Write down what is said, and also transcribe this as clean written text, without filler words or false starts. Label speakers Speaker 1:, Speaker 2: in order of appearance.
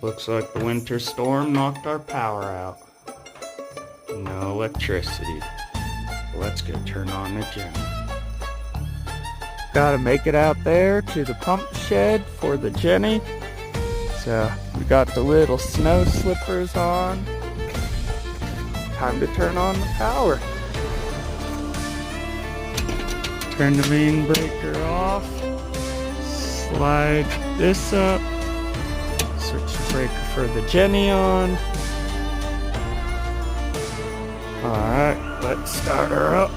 Speaker 1: Looks like the winter storm knocked our power out. No electricity. Let's go turn on the Jenny. Gotta make it out there to the pump shed for the Jenny. So we got the little snow slippers on. Time to turn on the power. Turn the main breaker off. Slide this up. Switch the breaker for the Jenny on. Alright, let's start her up.